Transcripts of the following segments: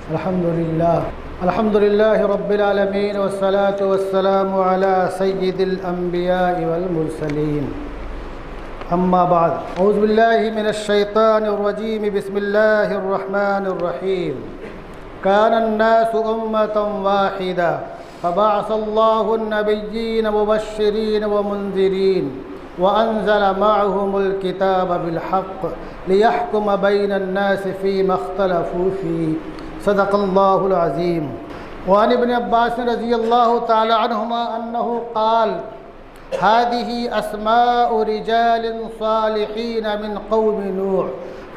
अल्हम्दुलिल्लाह रब्बिल आलमीन वस्सलातु वस्सलामु अला सय्यिदिल अंबियाइ वल मुरसलीन अम्मा बाद औज़ु बिल्लाहि मिनश शैतानिर रजीम बिस्मिल्लाहिर रहमानिर रहीम कानन नासु उम्मतन वाहिदा फबअसल्लाहु अन्नबिय्यीन मुबश्शिरीन व मुंज़िरीन वअंज़ल मअहुमुल किताब बिल हक़्क़ लियहकुम बैनन नासि फ़ीमा इख़्तलफ़ू फ़ीह सदक़ल्लाहुल अज़ीम। वअन इब्न अब्बास रज़ियल्लाहु तआला अन्हुमा अन्नहु क़ाल हादिही अस्माउ रिजालिन सालिहीन मिन क़ौमि नूह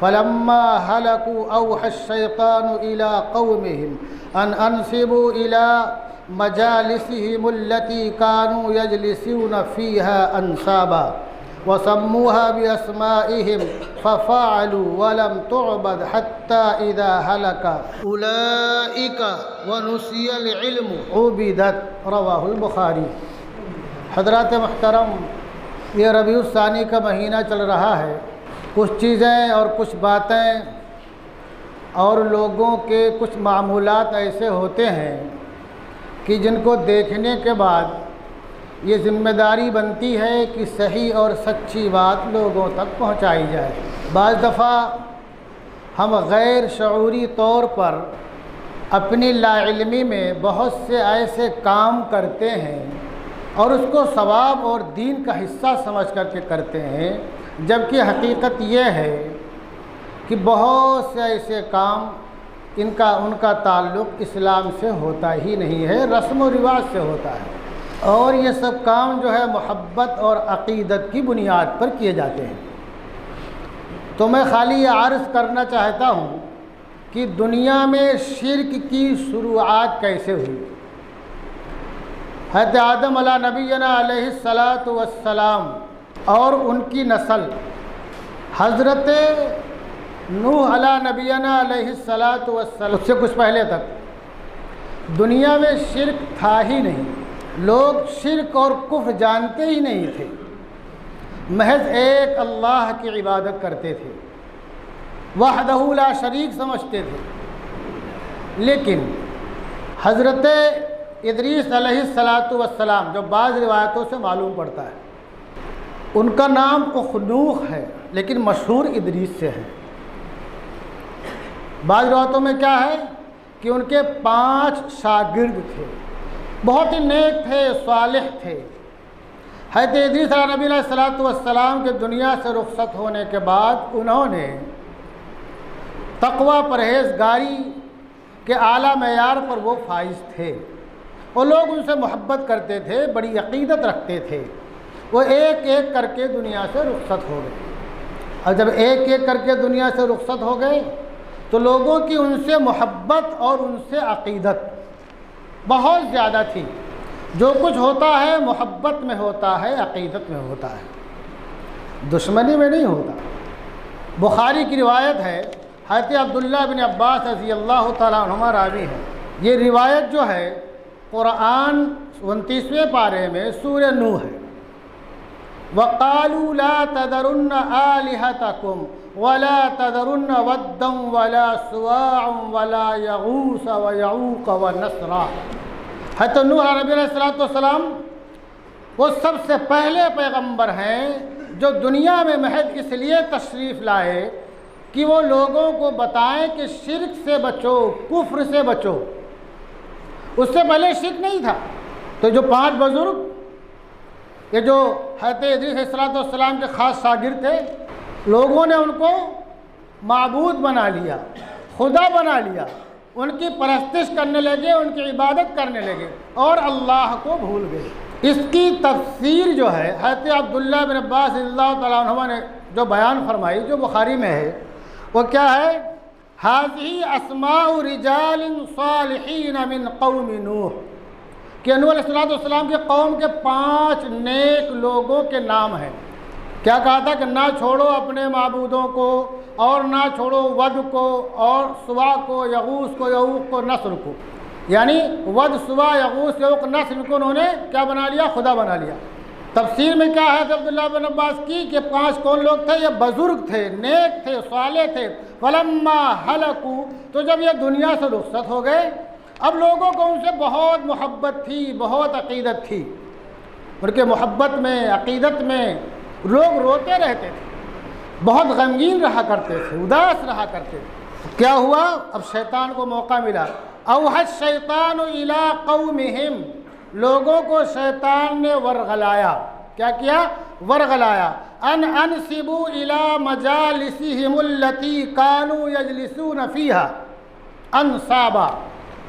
फलम्मा हलकू औहा शैतानु इला क़ौमिहिम अन अंसिबू इला मजालिसिहिमुल्लती कानू यजलिसून फ़ीहा अंसाबा वसम्मूहा बिअस्माइहिम फ़फ़अलू वलम तुअबद हत्ता इज़ा हलका उलाइका वनुसियल इल्मु उबिदत रवाहुल बुखारी। हज़रात मुहतरम, ये रबीउल सानी का महीना चल रहा है। कुछ चीज़ें और कुछ बातें और लोगों के कुछ मामूलात ऐसे होते हैं कि जिनको देखने के बाद ये ज़िम्मेदारी बनती है कि सही और सच्ची बात लोगों तक पहुंचाई जाए। बाज़ दफ़ा हम गैर शऊरी तौर पर अपनी लाइल्मी में बहुत से ऐसे काम करते हैं और उसको सवाब और दीन का हिस्सा समझ करके करते हैं, जबकि हकीकत ये है कि बहुत से ऐसे काम उनका ताल्लुक़ इस्लाम से होता ही नहीं है, रस्म व रिवाज से होता है। और ये सब काम जो है मोहब्बत और अक़ीदत की बुनियाद पर किए जाते हैं। तो मैं खाली ये अर्ज़ करना चाहता हूँ कि दुनिया में शिर्क की शुरुआत कैसे हुई। हज़रत आदम अला नबीना अलैहिस्सलातु वस्सलाम और उनकी नस्ल हज़रत नूह अला नबीना अलैहिस्सलातु वस्सलाम, उससे कुछ पहले तक दुनिया में शिर्क था ही नहीं। लोग शिर्क और कुफ्र जानते ही नहीं थे, महज एक अल्लाह की इबादत करते थे, वहदहू ला शरीक समझते थे। लेकिन हज़रत इदरीस अलैहिस्सलातु वस्सलाम, जो बाज़ रिवायतों से मालूम पड़ता है, उनका नाम उख़नूख़ है लेकिन मशहूर इदरीस से है। बाज़ रिवायतों में क्या है कि उनके 5 शागिर्द थे, बहुत ही नेक थे, सालिह थे। हज़रत इदरीस अलैहिस्सलातु वस्सलाम के दुनिया से रुखसत होने के बाद उन्होंने तक़वा परहेज़गारी के आला मेयार पर वो फाइज़ थे और लोग उनसे मोहब्बत करते थे, बड़ी अक़ीदत रखते थे। वो एक एक करके दुनिया से रुखसत हो गए। और जब एक एक करके दुनिया से रुखसत हो गए तो लोगों की उनसे मोहब्बत और उनसे अक़ीदत बहुत ज़्यादा थी। जो कुछ होता है मोहब्बत में होता है, अक़ीदत में होता है, दुश्मनी में नहीं होता। बुखारी की रिवायत है, हज़रत अब्दुल्लाह बिन अब्बास रज़ियल्लाहु तआला अन्हुमा रावी है। ये रिवायत जो है कुरान 29वें पारे में सूरह नूह है। वक़ालू ला तदरुन्न आलिहतकुम वला तदरुन्न वद्दन वला सुवाअन वला यगूस व यऊक व नसरा। हज़रत नूह अलैहिस्सलाम वो सबसे पहले पैगंबर हैं जो दुनिया में महज इसलिए तशरीफ़ लाए कि वो लोगों को बताएं कि शिर्क से बचो, कुफ्र से बचो। उससे पहले शिर्क नहीं था। तो जो 5 बुज़ुर्ग, ये जो हज़रत इदरीस अलैहिस्सलाम के ख़ास शागिर्द थे, लोगों ने उनको माबूद बना लिया, खुदा बना लिया, उनकी परस्तिश करने लगे, उनकी इबादत करने लगे और अल्लाह को भूल गए। इसकी तफसीर जो है हज़रत अब्दुल्लाह बिन अब्बास रज़ियल्लाहु तआला अन्हुमा ने जो बयान फरमाई, जो बुखारी में है, वो क्या है? हाज़िही अस्माउ रिजालिन सालिहीन मिन क़ौमि नूह, कि नूह अलैहिस्सलाम के कौम के 5 नेक लोगों के नाम हैं। क्या कहा था कि ना छोड़ो अपने माबूदों को और ना छोड़ो वद को और सुवा को, यगूस को, यऊक को, नस्र को। यानी वद, सुवा, यगूस, यऊक, नस्र को उन्होंने क्या बना लिया? खुदा बना लिया। तफसीर में क्या है अब्दुल्लाह बिन अब्बास की कि 5 कौन लोग थे? ये बुजुर्ग थे, नेक थे, साले थे। फलम्मा हलकू, तो जब ये दुनिया से रुखसत हो गए, अब लोगों को उनसे बहुत मोहब्बत थी, बहुत अक़ीदत थी। उनके मोहब्बत में, अक़ीदत में लोग रोते रहते थे, बहुत गमगीन रहा करते थे, उदास रहा करते थे। क्या हुआ? अब शैतान को मौका मिला। अवहद शैतान इला कौमिहिम, लोगों को शैतान ने वरगलाया। क्या किया? वरगलाया। अनसिबू इला मजालिसिहिमुल्लती कानू यजलिसून फीहा अनसाबा,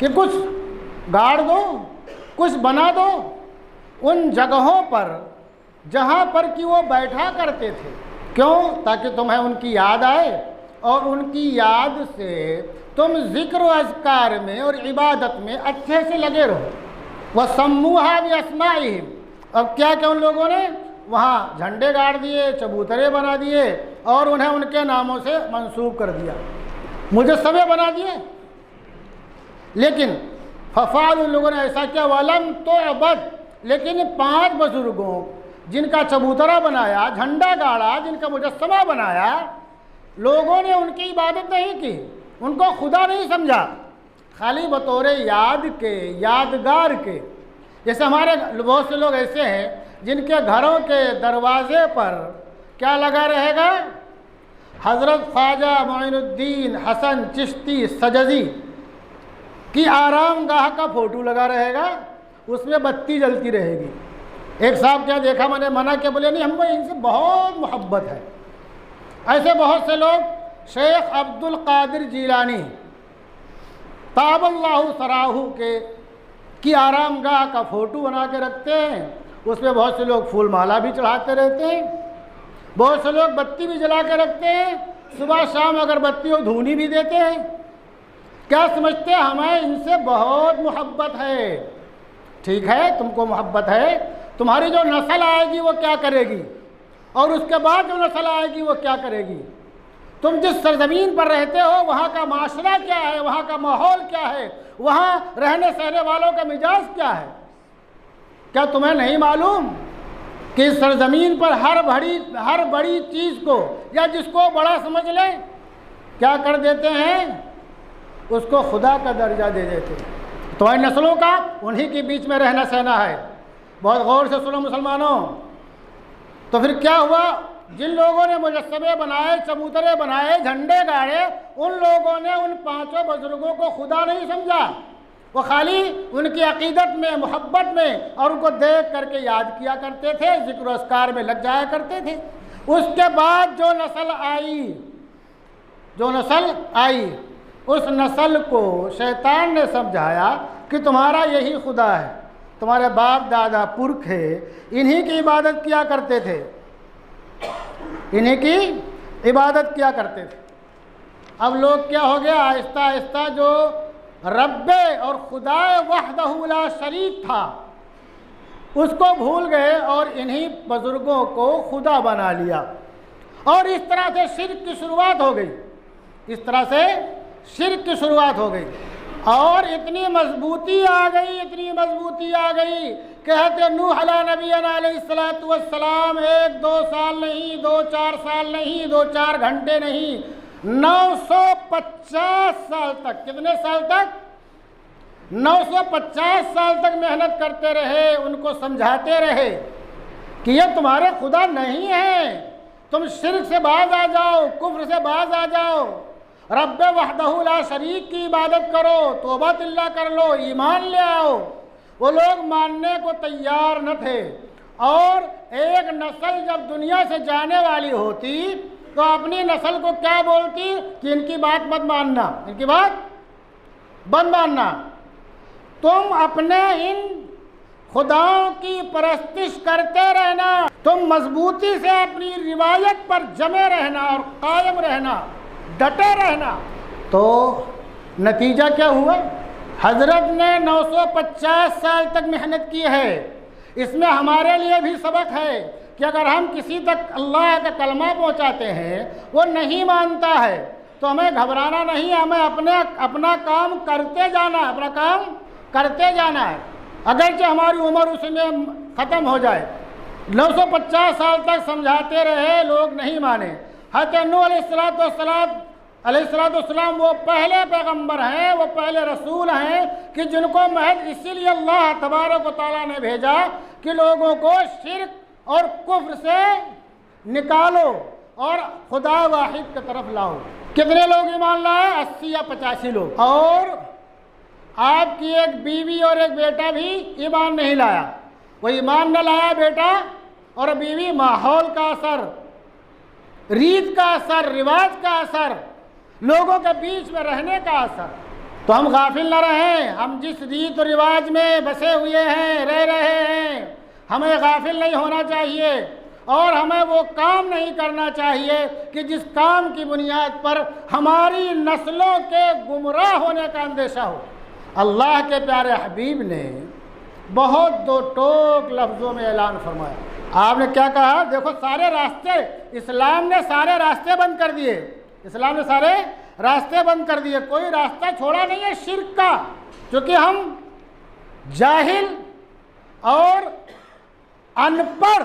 कि कुछ गाड़ दो, कुछ बना दो उन जगहों पर जहाँ पर कि वो बैठा करते थे। क्यों? ताकि तुम्हें उनकी याद आए और उनकी याद से तुम ज़िक्र व अज़कार में और इबादत में अच्छे से लगे रहो। वह सम्मूहा भी अस्माइहिम, अब क्या क्या उन लोगों ने वहाँ झंडे गाड़ दिए, चबूतरे बना दिए और उन्हें उनके नामों से मंसूब कर दिया, मुजस्समे बना दिए। लेकिन फफ़ाल, उन लोगों ने ऐसा किया। वलम तो अबद, लेकिन 5 बुजुर्गों जिनका चबूतरा बनाया, झंडा गाड़ा, जिनका मुजस्समा बनाया, लोगों ने उनकी इबादत नहीं की, उनको खुदा नहीं समझा, खाली बतौरे याद के, यादगार के। जैसे हमारे बहुत से लोग ऐसे हैं जिनके घरों के दरवाजे पर क्या लगा रहेगा? हज़रत ख्वाजा मोइनुद्दीन हसन चिश्ती सजजी की आरामगाह का फ़ोटो लगा रहेगा, उसमें बत्ती जलती रहेगी। एक साहब क्या देखा, मैंने मना किया, बोले नहीं हमको इनसे बहुत मोहब्बत है। ऐसे बहुत से लोग, शेख अब्दुल कादिर जीलानी ताबल्लाहु सराहू के की आरामगाह का फ़ोटो बना के रखते हैं, उसमें बहुत से लोग फूल माला भी चढ़ाते रहते हैं, बहुत से लोग बत्ती भी जला के रखते हैं, सुबह शाम अगरबत्ती और धूनी भी देते हैं। क्या समझते हैं? हमें इनसे बहुत मोहब्बत है। ठीक है, तुमको मोहब्बत है, तुम्हारी जो नस्ल आएगी वो क्या करेगी, और उसके बाद जो नस्ल आएगी वो क्या करेगी। तुम जिस सरजमीन पर रहते हो वहाँ का माशरा क्या है, वहाँ का माहौल क्या है, वहाँ रहने सहने वालों का मिजाज क्या है। क्या तुम्हें नहीं मालूम कि इस सरजमीन पर हर बड़ी चीज़ को या जिसको बड़ा समझ ले, क्या कर देते हैं? उसको खुदा का दर्जा दे देते हैं। तो इन नस्लों का उन्हीं के बीच में रहना सहना है। बहुत गौर से सुनो मुसलमानों। तो फिर क्या हुआ? जिन लोगों ने मुजस्समे बनाए, चबूतरे बनाए, झंडे गाड़े, उन लोगों ने उन 5 बुजुर्गों को खुदा नहीं समझा। वो खाली उनकी अकीदत में, मोहब्बत में और उनको देख करके याद किया करते थे, जिक्र अस्कार में लग जाया करते थे। उसके बाद जो नस्ल आई उस नस्ल को शैतान ने समझाया कि तुम्हारा यही खुदा है, तुम्हारे बाप दादा पुरखे इन्हीं की इबादत किया करते थे, इन्हीं की इबादत किया करते थे। अब लोग क्या हो गया, आहिस्ता आहिस्ता जो रब्बे और खुदाए वहदहू ला शरीक था उसको भूल गए और इन्हीं बुजुर्गों को खुदा बना लिया। और इस तरह से शिर्क की शुरुआत हो गई, इस तरह से शिर्क की शुरुआत हो गई। और इतनी मजबूती आ गई, कहते नूह अला नबीना अलैहिस्सलातु वस्सलाम 1-2 साल नहीं, 2-4 साल नहीं, 2-4 घंटे नहीं, 950 साल तक। कितने साल तक? 950 साल तक मेहनत करते रहे, उनको समझाते रहे कि ये तुम्हारे खुदा नहीं है, तुम शिर्क से बाज आ जाओ, कुफ्र से बाज आ जाओ, रब्बे वहदहू ला शरीक की इबादत करो, तौबा तिल्ला कर लो, ईमान ले आओ। वो लोग मानने को तैयार न थे। और एक नस्ल जब दुनिया से जाने वाली होती तो अपनी नस्ल को क्या बोलती कि इनकी बात मत मानना, इनकी बात बंद मानना, तुम अपने इन खुदाओं की परस्तिश करते रहना, तुम मजबूती से अपनी रिवायत पर जमे रहना और कायम रहना, डटे रहना। तो नतीजा क्या हुआ? हजरत ने 950 साल तक मेहनत की है। इसमें हमारे लिए भी सबक है कि अगर हम किसी तक अल्लाह का कलमा पहुंचाते हैं, वो नहीं मानता है, तो हमें घबराना नहीं, हमें अपना काम करते जाना, अपना काम करते जाना है। अगरचे हमारी उम्र उसमें ख़त्म हो जाए, 950 साल तक समझाते रहे, लोग नहीं माने। हज़रत नूह अलैहिस्सलाम वो पहले पैगंबर हैं, वो पहले रसूल हैं कि जिनको महज इसीलिए अल्लाह तबारक व तआला ने भेजा कि लोगों को शिर्क और कुफ्र से निकालो और खुदा वाहिद की तरफ लाओ। कितने लोग ईमान लाए? 80 या 85 लोग। और आपकी एक बीवी और एक बेटा भी ईमान नहीं लाया। वो ईमान न लाया बेटा और बीवी, माहौल का असर, रीत का असर, रिवाज का असर, लोगों के बीच में रहने का असर। तो हम गाफिल न रहें। हम जिस रीत और रिवाज में बसे हुए हैं, रह रहे हैं, हमें गाफिल नहीं होना चाहिए और हमें वो काम नहीं करना चाहिए कि जिस काम की बुनियाद पर हमारी नस्लों के गुमराह होने का अंदेशा हो। अल्लाह के प्यारे हबीब ने बहुत दो टोक लफ्ज़ों में ऐलान फरमाया। आपने क्या कहा? देखो, सारे रास्ते, इस्लाम ने सारे रास्ते बंद कर दिए। इस्लाम ने सारे रास्ते बंद कर दिए, कोई रास्ता छोड़ा नहीं है शिर्क का। क्योंकि हम जाहिल और अनपढ़,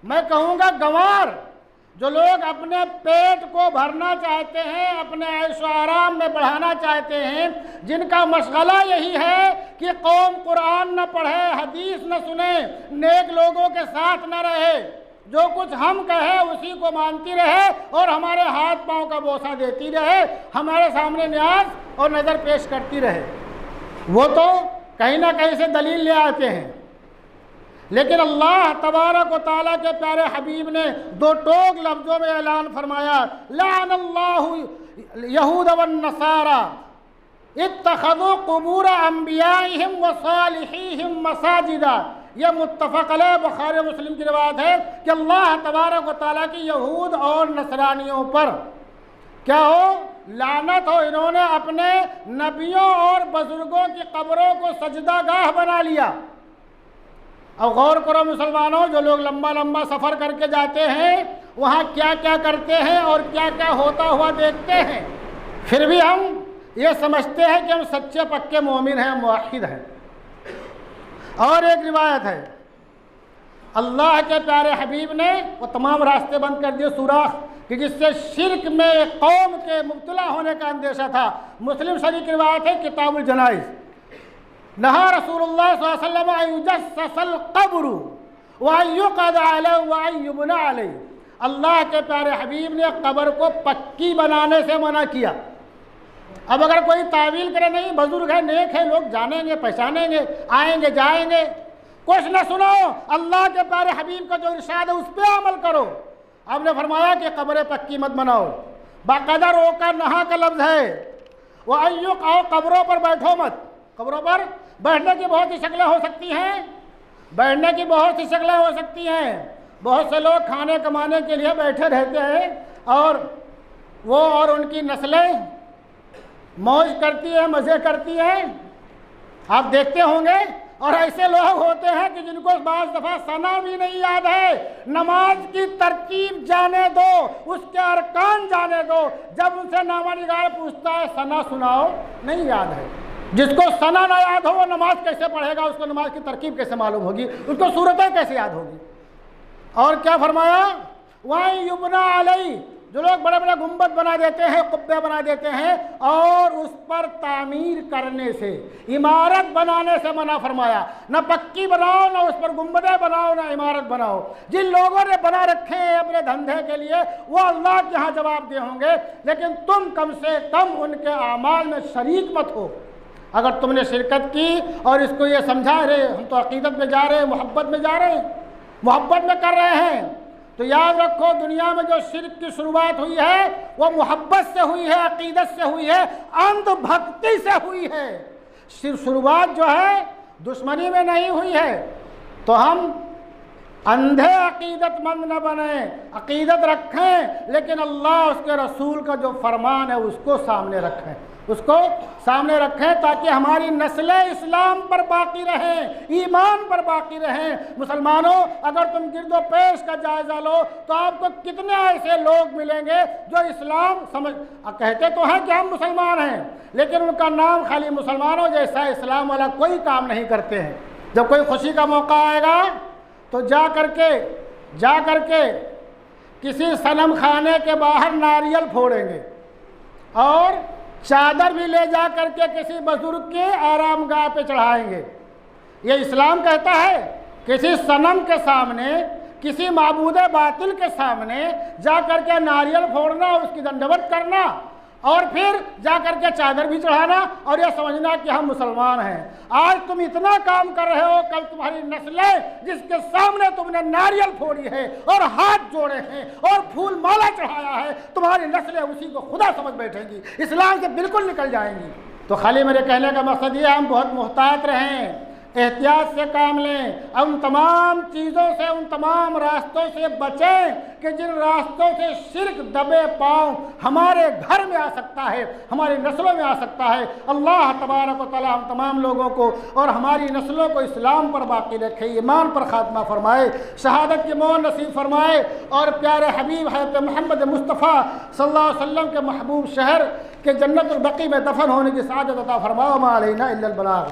मैं कहूँगा गंवार, जो लोग अपने पेट को भरना चाहते हैं, अपने ऐशो आराम में बढ़ाना चाहते हैं, जिनका मशगला यही है कि कौम कुरान न पढ़े, हदीस न सुने, नेक लोगों के साथ न रहे, जो कुछ हम कहे उसी को मानती रहे और हमारे हाथ पांव का बोसा देती रहे, हमारे सामने न्याज और नज़र पेश करती रहे, वो तो कहीं ना कहीं से दलील ले आते हैं। लेकिन अल्लाह तबारक व तआला के प्यारे हबीब ने दो टोक लफ्ज़ों में ऐलान फरमाया, लाअनल्लाहु यहूद वन नसारा इत्तखज़ू कुबूर अंबियाइहिम व सालिहीहिम मसाजिदा। यह मुत्तफ़क़ अलैह बुखारी मुस्लिम की रिवायत है कि अल्लाह तबारक व तआला की यहूद और नसरानियों पर क्या हो? लानत हो। इन्होंने अपने नबियों और बुजुर्गों की कब्रों को सजदागाह बना लिया। अब गौर करो मुसलमानों, जो लोग लंबा लंबा सफ़र करके जाते हैं, वहाँ क्या क्या करते हैं और क्या क्या होता हुआ देखते हैं, फिर भी हम ये समझते हैं कि हम सच्चे पक्के मोमिन हैं, मुवहिद हैं। और एक रिवायत है, अल्लाह के प्यारे हबीब ने वो तमाम रास्ते बंद कर दिए, सुराख, कि जिससे शिर्क में कौम के मुब्तला होने का अंदेशा था। मुस्लिम शरीफ की रिवायत है, किताबुल जनाइज़, नहा रसूलुल्लाह सल्लल्लाहु अलैहि वसल्लम अयुजस्सल क़ब्र व अयुक़द अलैहि व अयुबना अलैहि। अल्लाह के प्यारे हबीब ने कब्र को पक्की बनाने से मना किया। अब अगर कोई तावील करे, नहीं बुजुर्ग है, नेक है, लोग जानेंगे, पहचानेंगे, आएंगे, जाएंगे, कुछ न सुनो, अल्लाह के प्यारे हबीब का जो इरशाद है उस पर अमल करो। आपने फरमाया कि कब्रें पक्की मत बनाओ, बाकायदा रोका नहा का लफ्ज़ है। वह अयुक, आओ कब्रों पर बैठो मत। कब्रों पर बैठने की बहुत सी शक्लें हो सकती हैं, बैठने की बहुत सी शक्लें हो सकती हैं। बहुत से लोग खाने कमाने के लिए बैठे रहते हैं और वो और उनकी नस्लें मौज करती है, मज़े करती हैं, आप देखते होंगे। और ऐसे लोग होते हैं कि जिनको बाज़ दफ़ा सना भी नहीं याद है। नमाज की तरतीब जाने दो, उसके अरकान जाने दो, जब उनसे नामानिगार पूछता है सना सुनाओ, नहीं याद है। जिसको सना ना याद हो वो नमाज कैसे पढ़ेगा? उसको नमाज की तरकीब कैसे मालूम होगी? उसको सूरतें कैसे याद होगी? और क्या फरमाया? वहीं युबना अलई, जो लोग बड़े बड़े गुंबद बना देते हैं, कुब्बे बना देते हैं और उस पर तामीर करने से, इमारत बनाने से मना फरमाया। न पक्की बनाओ, न उस पर गुंबदें बनाओ, न इमारत बनाओ। जिन लोगों ने बना रखे हैं अपने धंधे के लिए, वो अल्लाह के यहाँ जवाबदेह होंगे, लेकिन तुम कम से कम उनके आमाल में शरीक मत हो। अगर तुमने शिरकत की और इसको ये समझा, रहे हम तो अकीदत में जा रहे हैं, मोहब्बत में जा रहे हैं, मोहब्बत में कर रहे हैं, तो याद रखो दुनिया में जो शिर्क की शुरुआत हुई है वो मोहब्बत से हुई है, अकीदत से हुई है, अंधभक्ति से हुई है। शुरुआत जो है दुश्मनी में नहीं हुई है। तो हम अंधे अकीदतमंद न बने, अकीदत रखें, लेकिन अल्लाह उसके रसूल का जो फरमान है उसको सामने रखें, उसको सामने रखें, ताकि हमारी नस्लें इस्लाम पर बाकी रहें, ईमान पर बाकी रहें। मुसलमानों, अगर तुम गिरदो पेश का जायज़ा लो तो आपको कितने ऐसे लोग मिलेंगे जो इस्लाम समझ कहते तो हैं कि हम मुसलमान हैं, लेकिन उनका नाम खाली मुसलमानों जैसा इस्लाम वाला कोई काम नहीं करते हैं। जब कोई खुशी का मौका आएगा तो जा करके किसी सनम खाने के बाहर नारियल फोड़ेंगे और चादर भी ले जा करके किसी बुजुर्ग के आरामगाह पे चढ़ाएंगे। ये इस्लाम कहता है किसी सनम के सामने, किसी माबूद बातिल के सामने जा करके नारियल फोड़ना, उसकी दंडवत करना और फिर जा करके चादर भी चढ़ाना और यह समझना कि हम मुसलमान हैं। आज तुम इतना काम कर रहे हो, कल तुम्हारी नस्लें जिसके सामने तुमने नारियल फोड़ी है और हाथ जोड़े हैं और फूल माला चढ़ाया है, तुम्हारी नस्लें उसी को खुदा समझ बैठेंगी, इस्लाम से बिल्कुल निकल जाएंगी। तो खाली मेरे कहने का मकसद ये, हम बहुत मुहतात रहें, एहतियात से काम लें, उन तमाम चीज़ों से, उन तमाम रास्तों से बचें कि जिन रास्तों से शिर्क दबे पाँव हमारे घर में आ सकता है, हमारी नस्लों में आ सकता है। अल्लाह तबारक व तआला हम तमाम लोगों को और हमारी नस्लों को इस्लाम पर बाकी रखे, ईमान पर खात्मा फरमाए, शहादत की मौत नसीब फरमाए और प्यारे हबीब हज़रत मोहम्मद मुस्तफ़ा सल्लल्लाहु अलैहि वसल्लम के महबूब शहर के जन्नतुल बकी में दफन होने की सआदत अता फरमाओ। मा अलैना इल्लल बलाग।